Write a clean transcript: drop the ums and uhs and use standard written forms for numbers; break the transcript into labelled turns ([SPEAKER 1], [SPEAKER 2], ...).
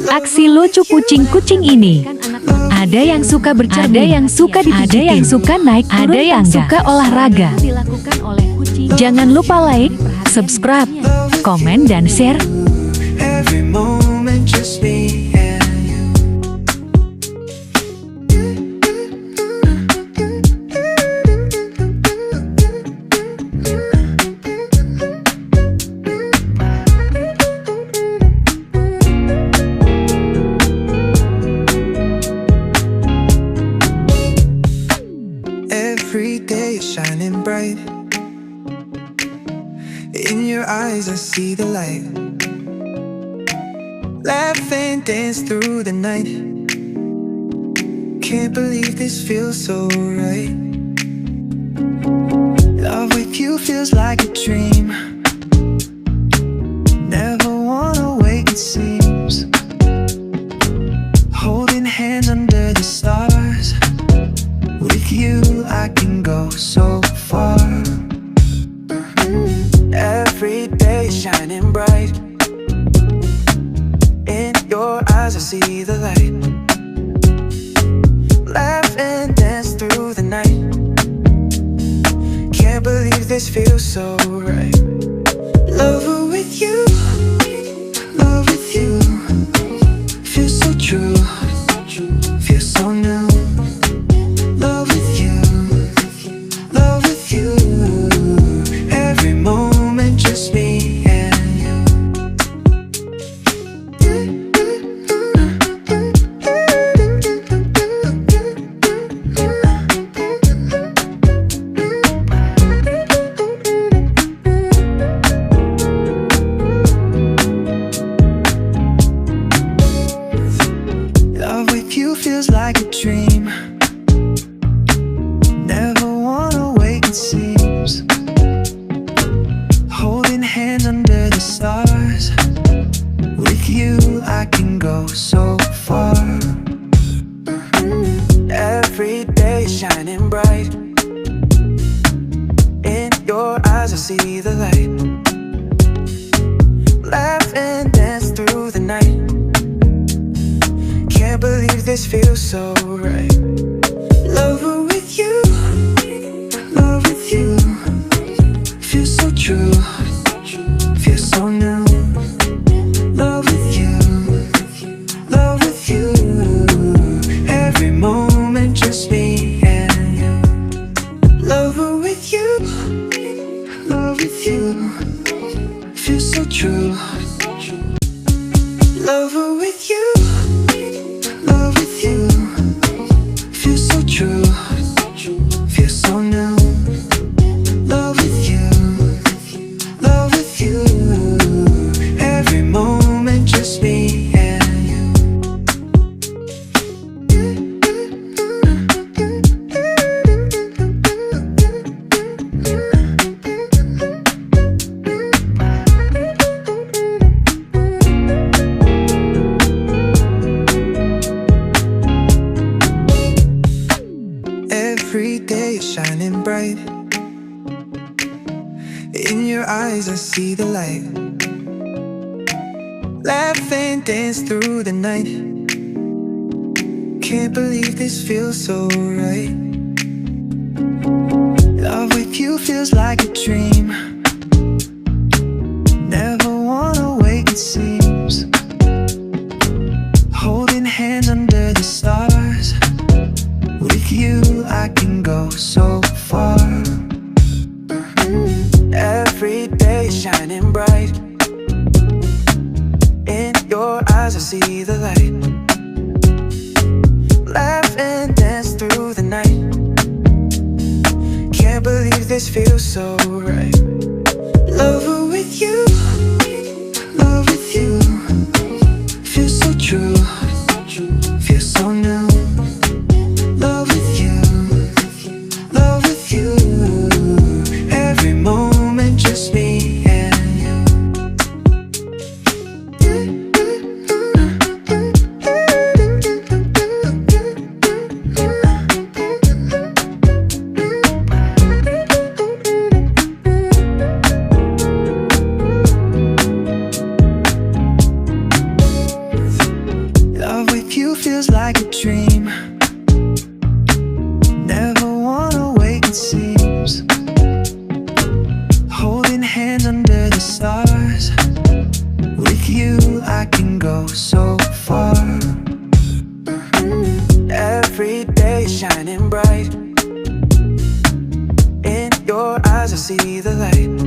[SPEAKER 1] Aksi lucu kucing-kucing ini. Ada yang suka bercermin, ada yang suka dipijitin, ada yang suka naik turun tangga, ada yang suka olahraga. Jangan lupa like, subscribe, komen, dan share.
[SPEAKER 2] Every moment just me and you. Every day is shining bright. In your eyes I see the light. Laugh and dance through the night. Can't believe this feels so right. Love with you feels like a dream. Never wanna wake, it seems. Holding hands under the stars. With you I can go so far. Every day shining bright. In your eyes I see the light. Laugh and dance through the night. Can't believe this feels so right. Love with you, love with you. Feels so true, feels so new. Love with you, love with you. Every moment just me and you. Love with you feels like a dream. Never wanna wake, it seems. Holding hands under the stars. With you I can go so far. Every day shining bright. In your eyes I see the light. Laugh and dance through the night. Can't believe this feels so right. Love with you, love with you. Feels so true, feels so new. Love with you, love with you. Every moment just me and you. Love with you, love with you. Feels so true. Love with you, love with you. Feels so true, feels so new. Love with you, love with you. Every moment just me and you. Every day is shining bright. In your eyes I see the light. Laugh and dance through the night. Can't believe this feels so right. Love with you feels like a dream. Never wanna wake, it seems. Holding hands under the stars. With you I can go so far. Every day shining bright. In your eyes I see the light. Laugh and dance through the night. Can't believe this feels so right. Love with you, love with you. Feels so true, feels so new. Love with you, love with you. Every moment just me and you. you feels like a dream. Never wanna wait, it seems. Holding hands under the stars. With you I can go so far. Every day shining bright. In your eyes I see the light.